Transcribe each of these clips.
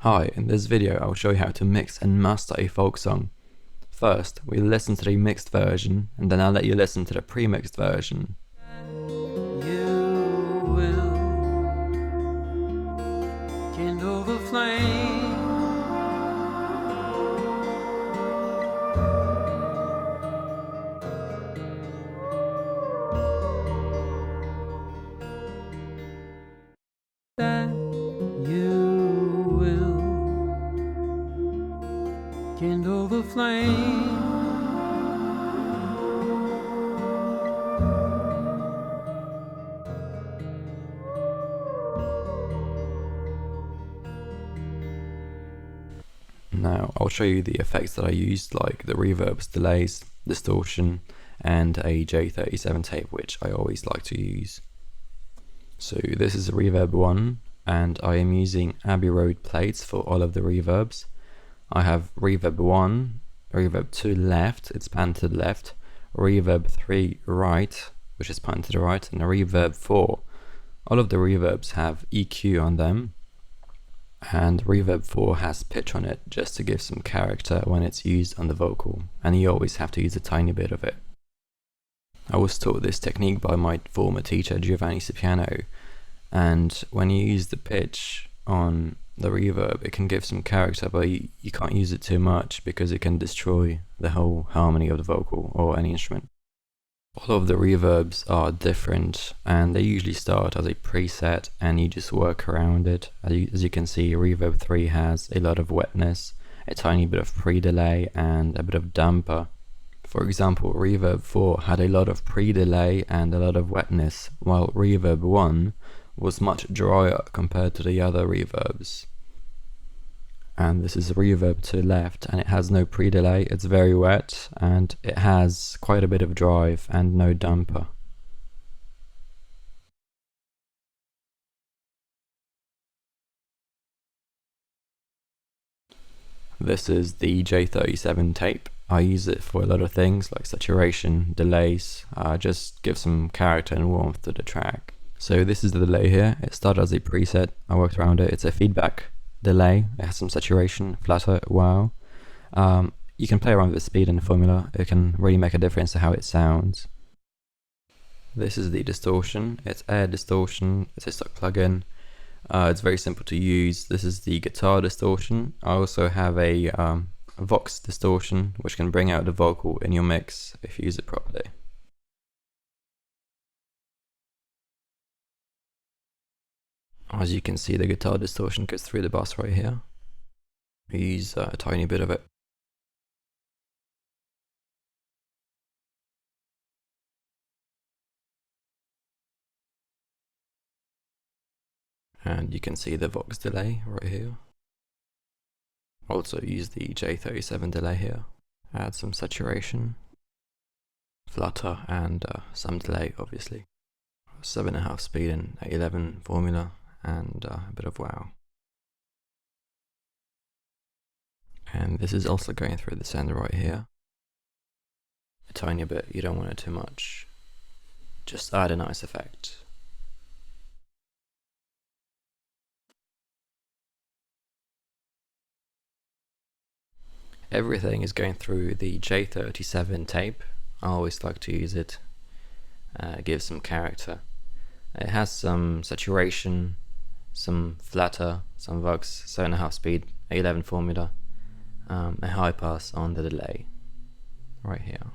Hi, in this video I'll show you how to mix and master a folk song. First, we'll listen to the mixed version, and then I'll let you listen to the pre-mixed version. You will kindle the flame. That you will kindle the flame. Now I'll show you the effects that I used, like the reverbs, delays, distortion, and a J37 tape, which I always like to use. So this is reverb 1, and I am using Abbey Road plates for all of the reverbs. I have reverb 1, reverb 2 left, it's panned to the left, reverb 3 right, which is panned to the right, and a reverb 4. All of the reverbs have EQ on them, and reverb 4 has pitch on it just to give some character when it's used on the vocal, and you always have to use a tiny bit of it. I was taught this technique by my former teacher Giovanni Cipriano, and when you use the pitch on the reverb it can give some character, but you can't use it too much because it can destroy the whole harmony of the vocal or any instrument. All of the reverbs are different, and they usually start as a preset and you just work around it. As you can see, reverb 3 has a lot of wetness, a tiny bit of pre-delay and a bit of damper. For example, reverb 4 had a lot of pre-delay and a lot of wetness, while reverb 1 was much drier compared to the other reverbs. And this is reverb to left, and it has no pre-delay, it's very wet, and it has quite a bit of drive and no damper. This is the J37 tape. I use it for a lot of things like saturation, delays, just give some character and warmth to the track. So this is the delay here. It started as a preset, I worked around it. It's a feedback delay, it has some saturation, flatter, wow. You can play around with the speed and the formula, it can really make a difference to how it sounds. This is the distortion, it's air distortion, it's a stock plugin. It's very simple to use. This is the guitar distortion. I also have a Vox distortion, which can bring out the vocal in your mix if you use it properly. As you can see, the guitar distortion goes through the bass right here. We use a tiny bit of it. And you can see the Vox delay right here. Also use the J37 delay here. Add some saturation, flutter, and some delay obviously. 7.5 speed and 811 formula, and a bit of wow. And this is also going through the sender right here. A tiny bit, you don't want it too much. Just add a nice effect. Everything is going through the J37 tape. I always like to use it, give some character. It has some saturation, some flatter, some Vox, 7.5 speed, 811 formula, a high pass on the delay, right here.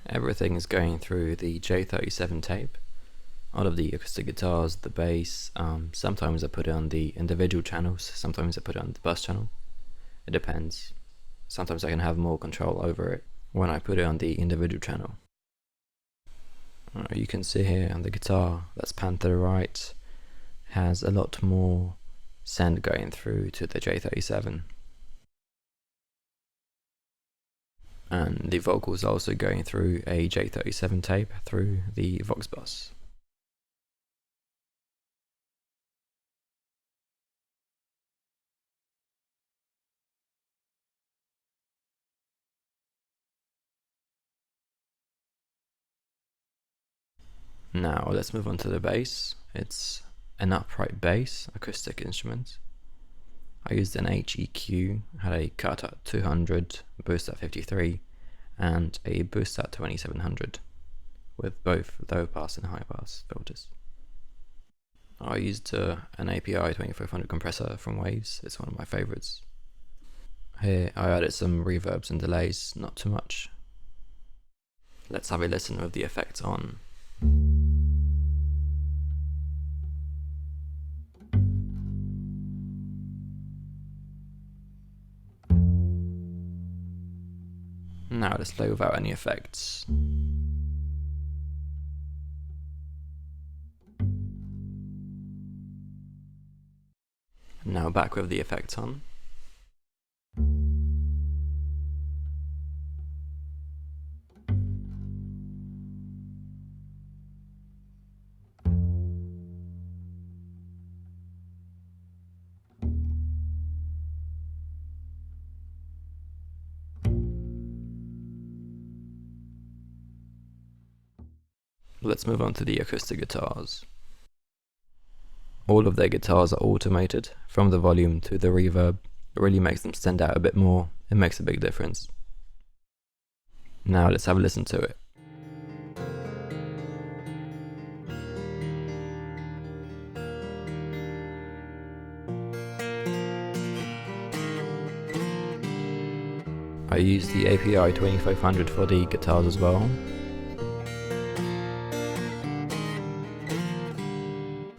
Everything is going through the J37 tape. All of the acoustic guitars, the bass, sometimes I put it on the individual channels, sometimes I put it on the bus channel. It depends. Sometimes I can have more control over it when I put it on the individual channel. You can see here on the guitar that's panned to the right has a lot more send going through to the J37. And the vocals also going through a J37 tape through the Vox bus. Now let's move on to the bass. It's an upright bass acoustic instrument. I used an HEQ, had a cut at 200, boost at 53, and a boost at 2700, with both low pass and high pass filters. I used an API 2500 compressor from Waves. It's one of my favorites. Here I added some reverbs and delays, not too much. Let's have a listen with the effects on. Now let's play without any effects. Now back with the effects on. Let's move on to the acoustic guitars. All of their guitars are automated, from the volume to the reverb. It really makes them stand out a bit more. It makes a big difference. Now let's have a listen to it. I use the API 2500 for the guitars as well.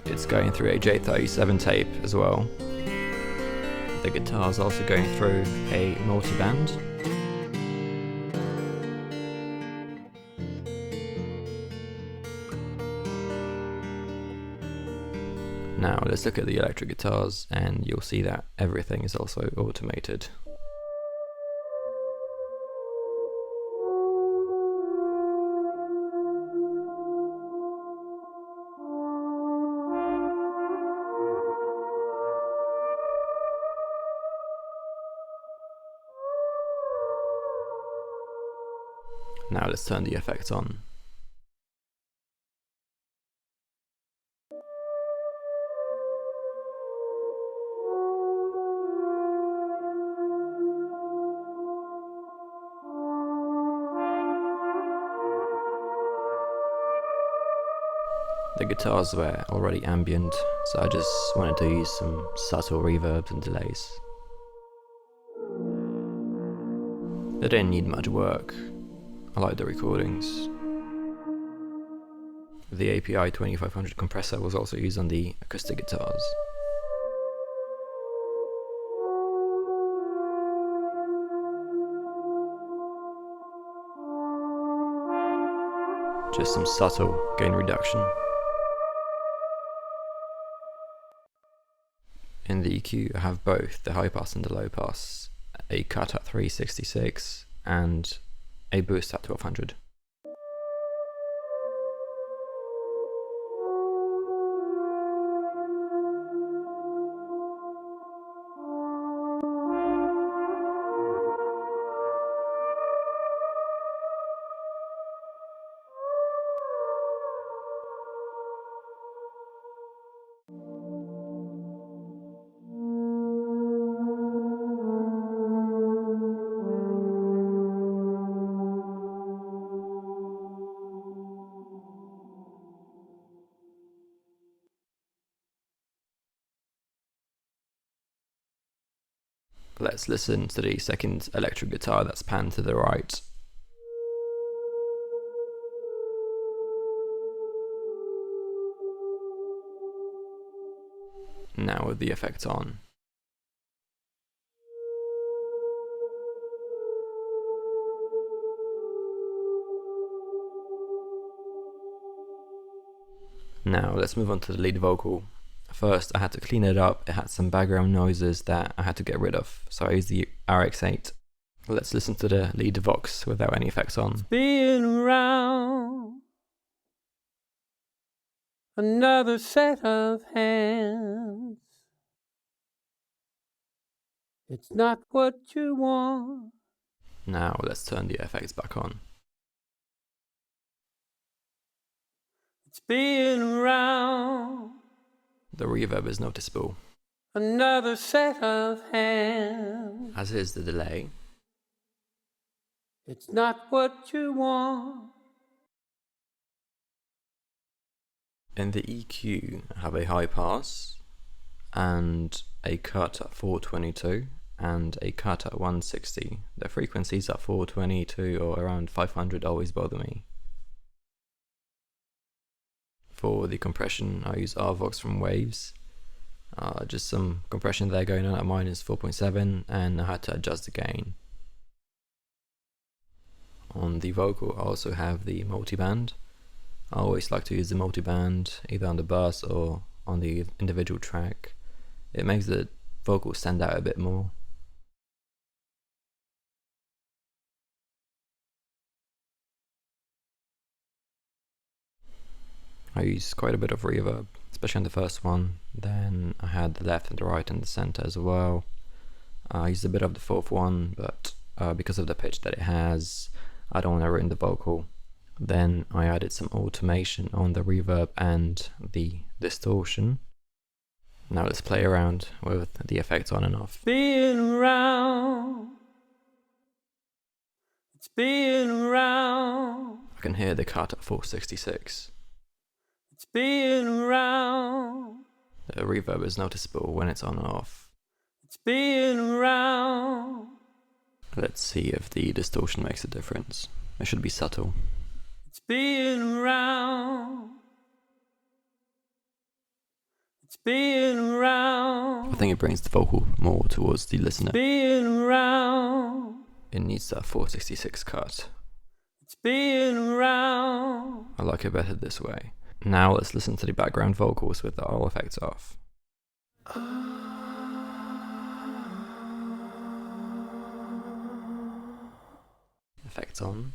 It's going through a J37 tape as well. The guitar's also going through a multiband. Now let's look at the electric guitars and you'll see that everything is also automated. Now let's turn the effects on. The guitars were already ambient, so I just wanted to use some subtle reverbs and delays. They didn't need much work. I like the recordings. The API 2500 compressor was also used on the acoustic guitars. Just some subtle gain reduction. In the EQ I have both the high pass and the low pass, a cut at 366 and a boost at 1200. Let's listen to the second electric guitar that's panned to the right. Now with the effects on. Now let's move on to the lead vocal. First I had to clean it up, it had some background noises that I had to get rid of, so I used the RX8. Let's listen to the lead vox without any effects on. Spin around another set of hands. It's not what you want. Now let's turn the effects back on. spin around. The reverb is noticeable, Another set of hands. as is the delay. It's not what you want. In the EQ, I have a high pass and a cut at 422 and a cut at 160. The frequencies at 422 or around 500 always bother me. For the compression, I use RVox from Waves. Just some compression there going on at -4.7, and I had to adjust the gain. On the vocal, I also have the multiband. I always like to use the multiband either on the bass or on the individual track. It makes the vocal stand out a bit more. I used quite a bit of reverb, especially on the first one. Then I had the left and the right and the center as well. I used a bit of the fourth one, but because of the pitch that it has, I don't want to ruin the vocal. Then I added some automation on the reverb and the distortion. Now let's play around with the effects on and off. Spin around. Spin around. I can hear the cut at 466. Spin around. The reverb is noticeable when it's on and off. Spin around. Let's see if the distortion makes a difference. It should be subtle. Spin around. Spin around. I think it brings the vocal more towards the listener. Spin around. It needs that 466 cut. Spin around. I like it better this way. Now let's listen to the background vocals with all effects off. Effects on.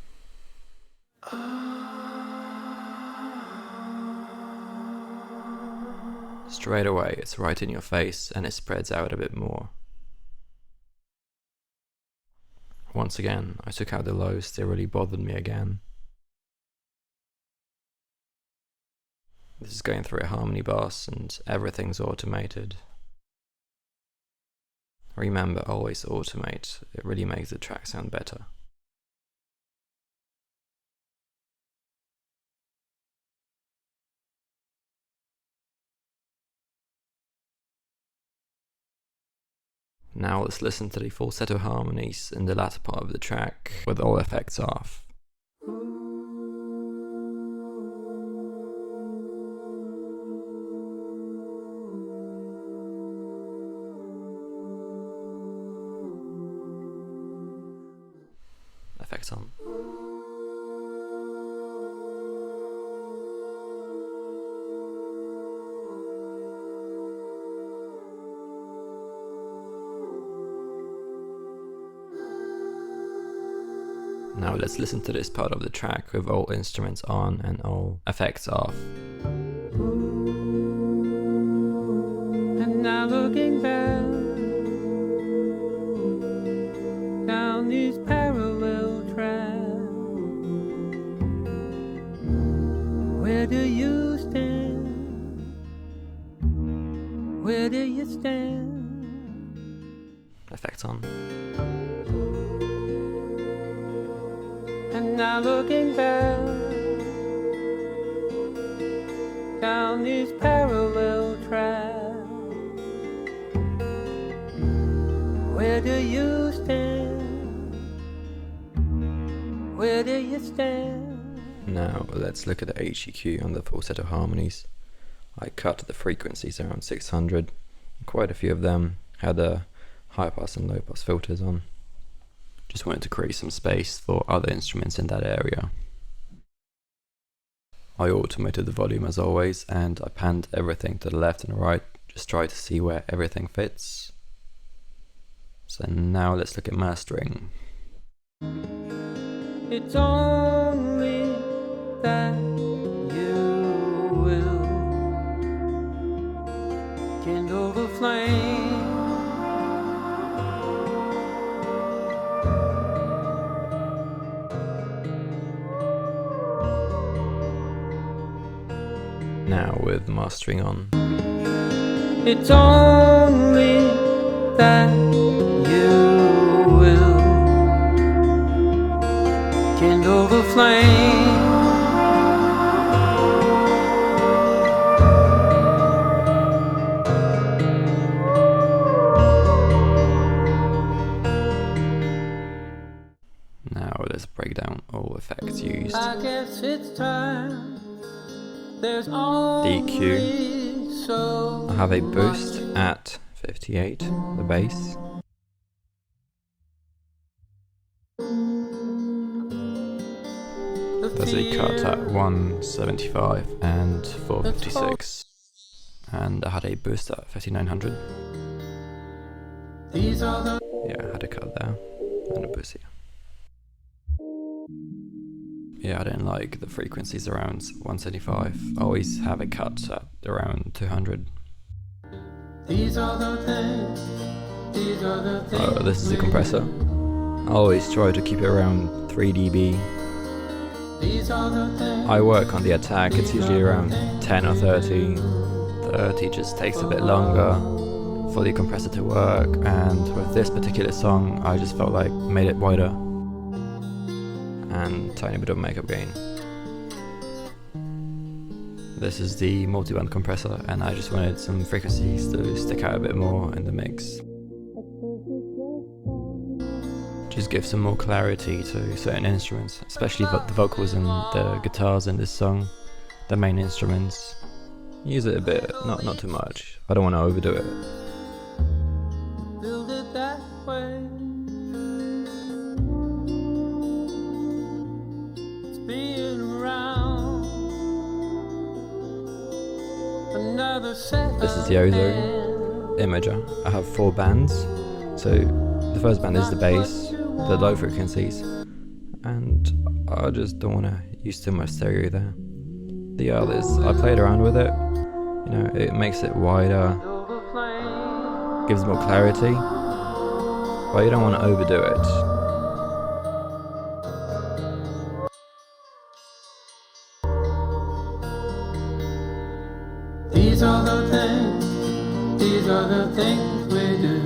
Straight away, it's right in your face and it spreads out a bit more. Once again, I took out the lows, they really bothered me again. This is going through a harmony bass and everything's automated. Remember, always automate, it really makes the track sound better. Now let's listen to the falsetto harmonies in the latter part of the track with all effects off. Effects on. Now let's listen to this part of the track with all instruments on and all effects off. And now looking back down these parallel tracks, where do you stand? Where do you stand? Effects on. And now looking back down these parallel tracks, where do you stand? Where do you stand? Now let's look at the HEQ on the falsetto harmonies. I cut the frequencies around 600. Quite a few of them had a high pass and low pass filters on. Just wanted to create some space for other instruments in that area. I automated the volume as always, and I panned everything to the left and right, just try to see where everything fits. So now let's look at mastering. It's only that you will kindle the flame. Now with mastering on. It's only that you will kindle the flame. Now let's break down all effects used. I guess it's time. There's only DQ. so I have a boost at 58, the bass. There's a cut at 175 and 456. And I had a boost at 5900. These are the Yeah, I had a cut there and a boost here. Yeah, I didn't like the frequencies around 175. I always have a cut at around 200. these are the things. These are the things. This is a compressor. I always try to keep it around 3 dB. These are the things. I work on the attack, it's usually around 10 or 30. 30 just takes a bit longer for the compressor to work, and with this particular song I just felt like made it wider and tiny bit of makeup gain. This is the multi-band compressor, and I just wanted some frequencies to stick out a bit more in the mix. Just give some more clarity to certain instruments, especially the vocals and the guitars in this song, the main instruments. Use it a bit, not too much. I don't want to overdo it. Build it that way. It's being around. Another set. This is the Ozone imager. I have 4 bands. So the first band is the bass, the low frequencies, and I just don't want to use too much stereo there. The others, I played around with it. You know, it makes it wider, gives more clarity, but you don't want to overdo it. These are the things. These are the things we do.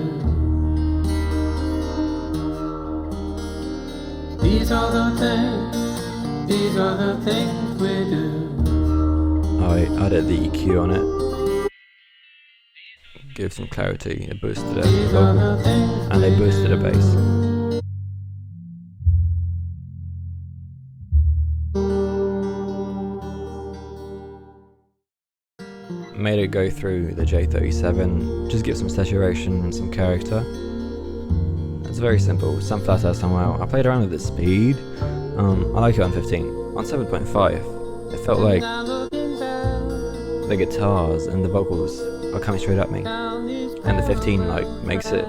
These are the things. These are the things we do. I added the EQ on it, give some clarity, it boosted a vocal, and they boosted a bass. Made it go through the J37, just give some saturation and some character. It's very simple, some flats out, some well. I played around with the speed, I like it on 15. On 7.5, it felt like the guitars and the vocals are coming straight at me, and the 15 like makes it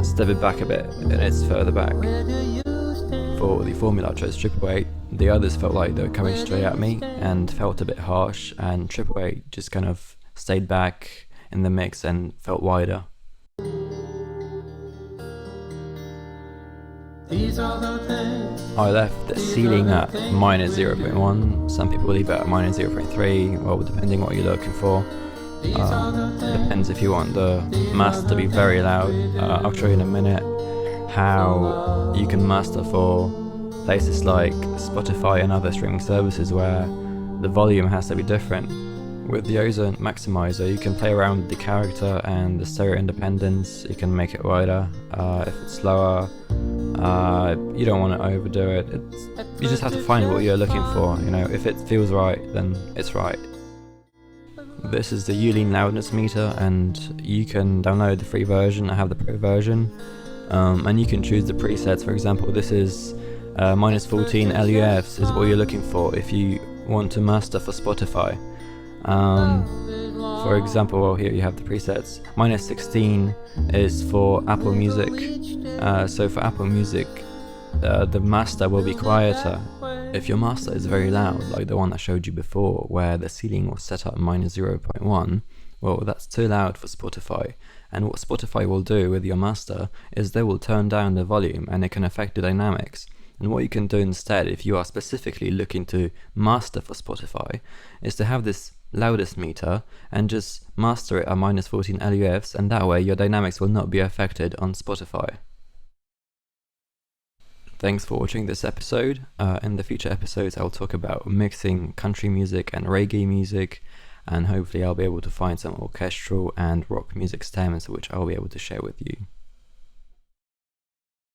step it back a bit, and it's further back. For the formula I chose 888, the others felt like they were coming straight at me and felt a bit harsh, and 888 just kind of stayed back in the mix and felt wider. I left the ceiling at -0.1, some people leave it at -0.3, well, depending what you're looking for. Depends if you want the master to be very loud. I'll show you in a minute how you can master for places like Spotify and other streaming services where the volume has to be different. With the Ozone Maximizer, you can play around with the character and the stereo independence. You can make it wider. If it's slower, you don't want to overdo it. You just have to find what you're looking for. You know, if it feels right, then it's right. This is the Ulin loudness meter, and you can download the free version. I have the pro version, and you can choose the presets. For example, this is -14 LUFs is what you're looking for if you want to master for Spotify. For example, well, here you have the presets. -16 is for Apple Music. So for Apple Music, the master will be quieter. If your master is very loud, like the one I showed you before, where the ceiling was set at -0.1, well, that's too loud for Spotify. And what Spotify will do with your master is they will turn down the volume, and it can affect the dynamics. And what you can do instead, if you are specifically looking to master for Spotify, is to have this loudest meter and just master it at minus 14 LUFs, and that way your dynamics will not be affected on Spotify. Thanks for watching this episode. In the future episodes, I'll talk about mixing country music and reggae music, and hopefully I'll be able to find some orchestral and rock music stems which I'll be able to share with you.